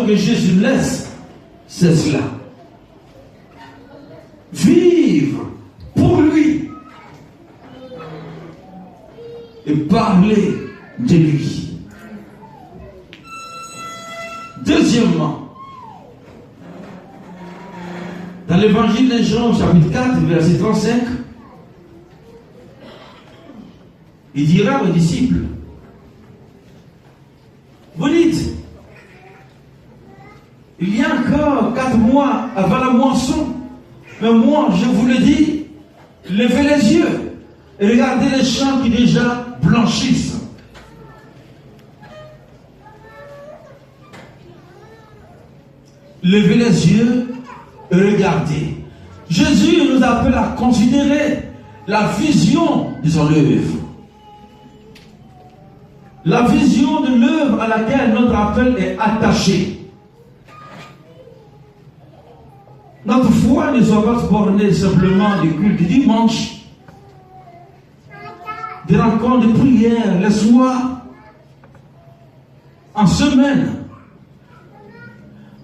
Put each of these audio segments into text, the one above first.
que Jésus laisse, c'est cela. Vivre pour lui et parler de lui. Deuxièmement, dans l'évangile de Jean, chapitre 4, verset 35, il dira aux disciples, vous dites, il y a encore 4 mois avant la moisson, mais moi je vous le dis, levez les yeux et regardez les champs qui déjà blanchissent. Levez les yeux et regardez. Jésus nous appelle à considérer la vision de son œuvre. La vision de l'œuvre à laquelle notre appel est attaché. Notre foi ne soit pas bornée simplement du culte du dimanche, des rencontres de prière, les soirs, en semaine.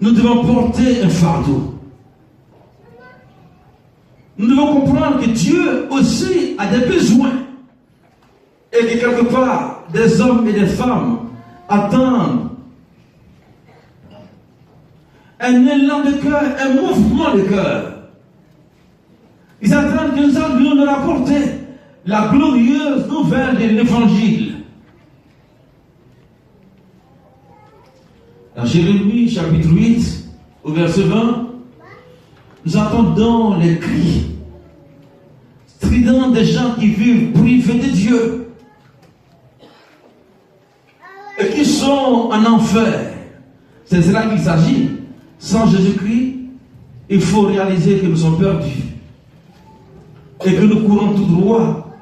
Nous devons porter un fardeau. Nous devons comprendre que Dieu aussi a des besoins. Et que quelque part, des hommes et des femmes attendent un élan de cœur, un mouvement de cœur. Ils attendent que nous allions leur apporter la glorieuse nouvelle de l'évangile. Dans Jérémie chapitre 8, au verset 20, nous entendons les cris stridents des gens qui vivent privés de Dieu et qui sont en enfer. C'est cela qu'il s'agit. Sans Jésus-Christ, il faut réaliser que nous sommes perdus et que nous courons tout droit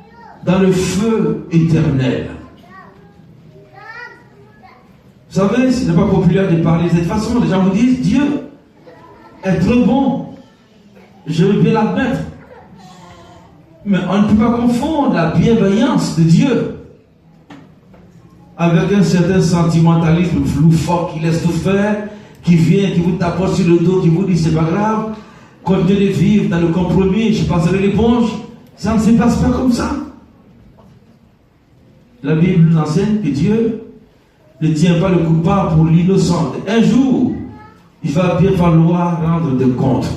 dans le feu éternel. Vous savez, ce n'est pas populaire de parler de cette façon. Les gens vous disent, Dieu est trop bon. Je veux bien l'admettre. Mais on ne peut pas confondre la bienveillance de Dieu avec un certain sentimentalisme flou fort qui laisse tout faire, qui vient, qui vous tapote sur le dos, qui vous dit c'est pas grave, continuez de vivre dans le compromis, je passerai l'éponge. Ça ne se passe pas comme ça. La Bible nous enseigne que Dieu ne tient pas le coupable pour l'innocent. Un jour, il va bien falloir rendre des comptes.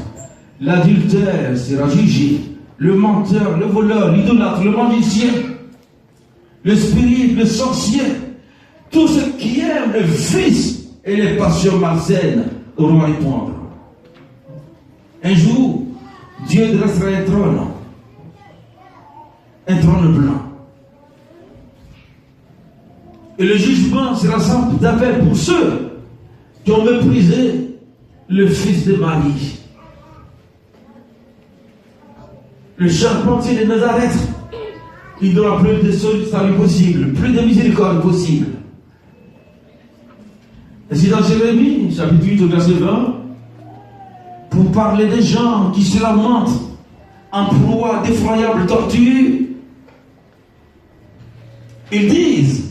L'adultère sera jugé, le menteur, le voleur, l'idolâtre, le magicien, le spirit, le sorcier, tous ceux qui aiment le vice et les passions malsaines auront à répondre. Un jour, Dieu dressera un trône blanc. Et le jugement sera sans d'appel pour ceux qui ont méprisé le fils de Marie. Le charpentier de Nazareth, il n'aura plus de salut possible, plus de miséricorde possible. Et c'est dans Jérémie, chapitre 8, verset 20, pour parler des gens qui se lamentent en proie d'effroyables tortures, ils disent,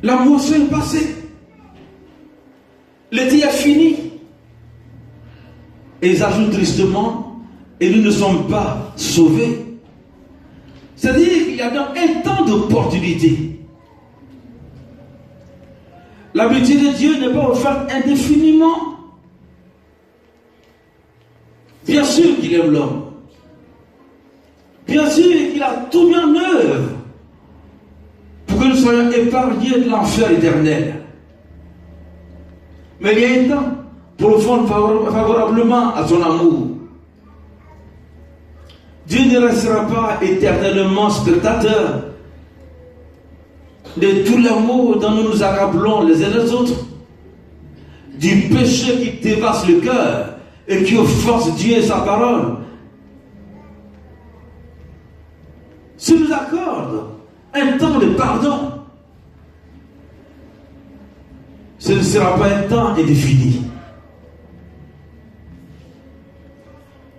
la moisson est passée, l'été est fini. Et ils ajoutent tristement, et nous ne sommes pas sauvés. C'est-à-dire qu'il y a donc un temps d'opportunité. La beauté de Dieu n'est pas offerte indéfiniment. Bien sûr qu'il aime l'homme. Bien sûr qu'il a tout mis en œuvre pour que nous soyons épargnés de l'enfer éternel. Mais il y a un temps pour répondre favorablement à son amour. Dieu ne restera pas éternellement spectateur de tout l'amour dont nous nous accablons les uns les autres, du péché qui dévaste le cœur et qui offense Dieu et sa parole. S'il nous accorde un temps de pardon, ce ne sera pas un temps indéfini.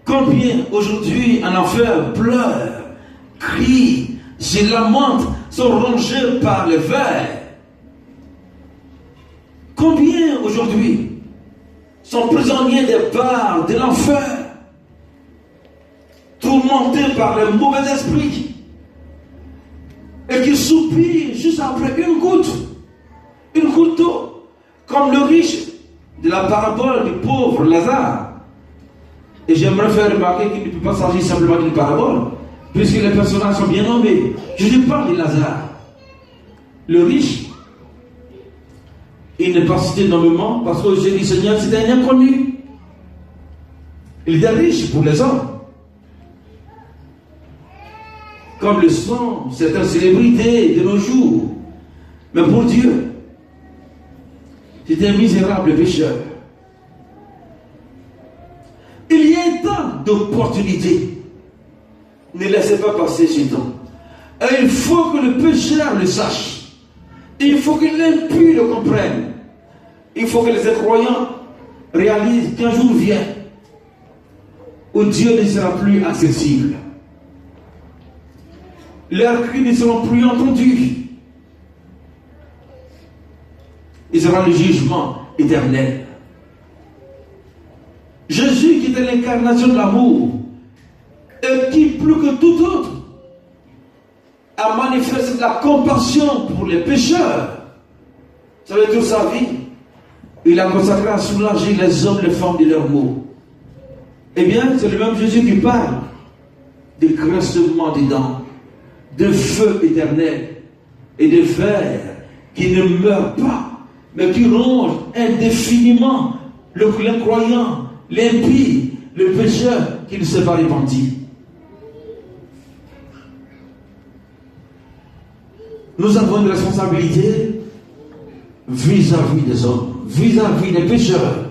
Combien aujourd'hui en enfer pleurent, crient, se lamentent, sont rongés par les vers. aujourd'hui sont prisonniers des barres de l'enfer, tourmentés par les mauvais esprits, et qui soupirent juste après une goutte d'eau, comme le riche de la parabole du pauvre Lazare. Et j'aimerais faire remarquer qu'il ne peut pas s'agir simplement d'une parabole, puisque les personnages sont bien nommés. Je ne parle de Lazare. Le riche, il n'est pas cité nommément parce que j'ai dit Seigneur, c'était un inconnu. Il était riche pour les hommes. Comme le sont certaines célébrités de nos jours. Mais pour Dieu, c'était un misérable pécheur. Il y a un temps d'opportunité. Ne laissez pas passer ce temps. Et il faut que le pécheur le sache. Il faut que l'impie le comprenne. Il faut que les incroyants réalisent qu'un jour vient où Dieu ne sera plus accessible. Leurs cris ne seront plus entendus. Il sera le jugement éternel. Jésus, qui était l'incarnation de l'amour, et qui, plus que tout autre, a manifesté la compassion pour les pécheurs. Ça veut dire toute sa vie, il a consacré à soulager les hommes, les femmes de leurs maux. Eh bien, c'est le même Jésus qui parle de grincement des dents, de feu éternel et de fer qui ne meurt pas, mais qui ronge indéfiniment l'incroyant, l'impie, le pécheur qui ne s'est pas repenti. Nous avons une responsabilité vis-à-vis des hommes, vis-à-vis des pécheurs,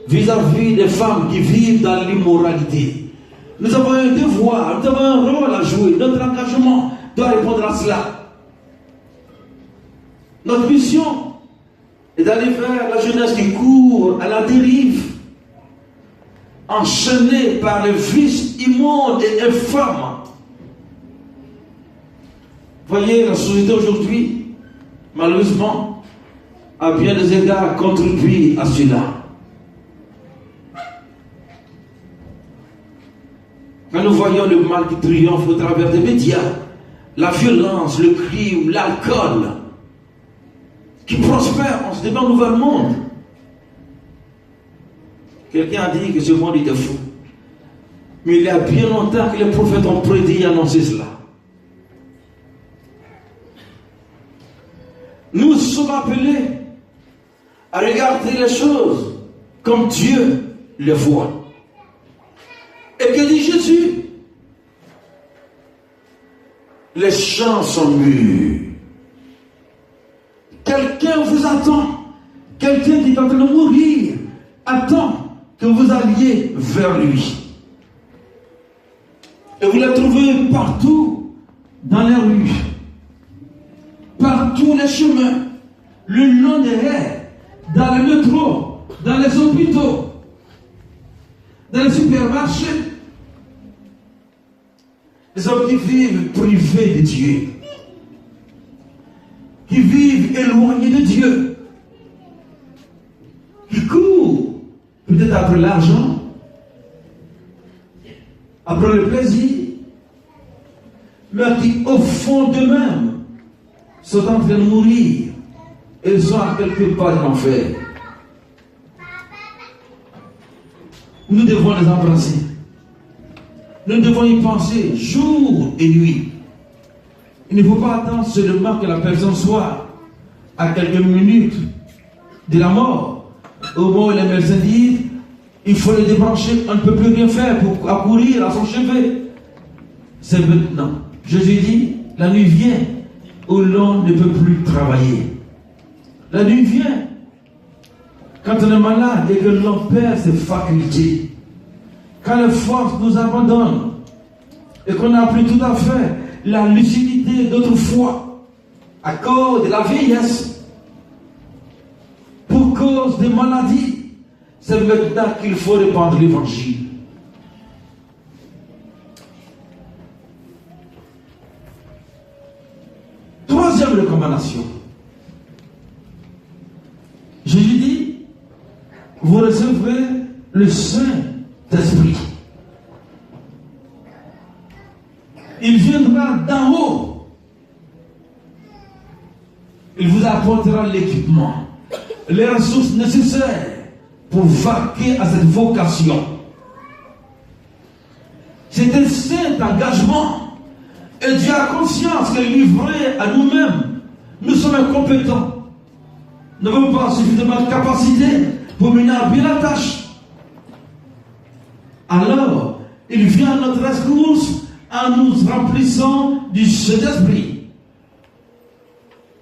vis-à-vis des femmes qui vivent dans l'immoralité. Nous avons un devoir, nous avons un rôle à jouer. Notre engagement doit répondre à cela. Notre mission est d'aller vers la jeunesse qui court à la dérive, enchaînée par les vices immondes et infâmes. Voyez, la société aujourd'hui, malheureusement, à bien des égards contribue à cela. Quand nous voyons le mal qui triomphe au travers des médias, la violence, le crime, l'alcool, qui prospère, on se demande où va le monde. Quelqu'un a dit que ce monde était fou. Mais il y a bien longtemps que les prophètes ont prédit et annoncé cela. Nous sommes appelés à regarder les choses comme Dieu les voit. Et que dit Jésus? Les champs sont mûrs. Quelqu'un vous attend. Quelqu'un qui est en train de mourir attend que vous alliez vers lui. Et vous le trouvez partout dans les rues, par tous les chemins, le long des haies, dans le métro, dans les hôpitaux, dans les supermarchés. Les hommes qui vivent privés de Dieu, qui vivent éloignés de Dieu, qui courent peut-être après l'argent, après le plaisir, mais qui au fond d'eux-mêmes sont en train de mourir. Ils sont à quelque part de l'enfer. Nous devons les embrasser. Nous devons y penser jour et nuit. Il ne faut pas attendre seulement que la personne soit à quelques minutes de la mort. Au moment où les médecins disent il faut le débrancher, on ne peut plus rien faire pour accourir à son chevet. C'est maintenant. Jésus dit la nuit vient où l'on ne peut plus travailler. La nuit vient quand on est malade et que l'on perd ses facultés. Quand les forces nous abandonnent et qu'on n'a plus tout à fait la lucidité d'autrefois à cause de la vieillesse, pour cause des maladies, c'est maintenant qu'il faut répandre l'évangile. Troisième recommandation. Jésus dit, vous recevrez le Saint-Esprit. Il viendra d'en haut. Il vous apportera l'équipement, les ressources nécessaires pour vaquer à cette vocation. C'est un saint engagement. Et Dieu a conscience que livré à nous-mêmes, nous sommes incompétents. Nous n'avons pas suffisamment de capacité pour mener à bien la tâche. Alors, il vient à notre rescousse en nous remplissant du Saint-Esprit.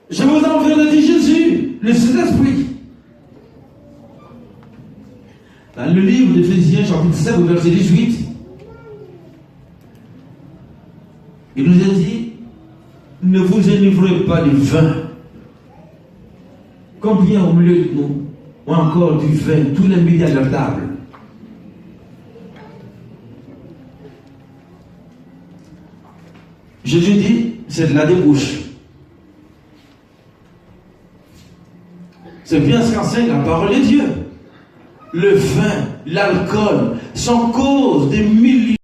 Je vous enverrai, dit Jésus, le Saint-Esprit. Dans le livre d'Éphésiens, chapitre 7, verset 18, il nous a dit, ne vous enivrez pas du vin. Combien au milieu de nous ont encore du vin, tous les midi à leur table? Jésus dit, c'est de la débauche. C'est bien ce qu'enseigne la parole de Dieu. Le vin, l'alcool sont cause des millions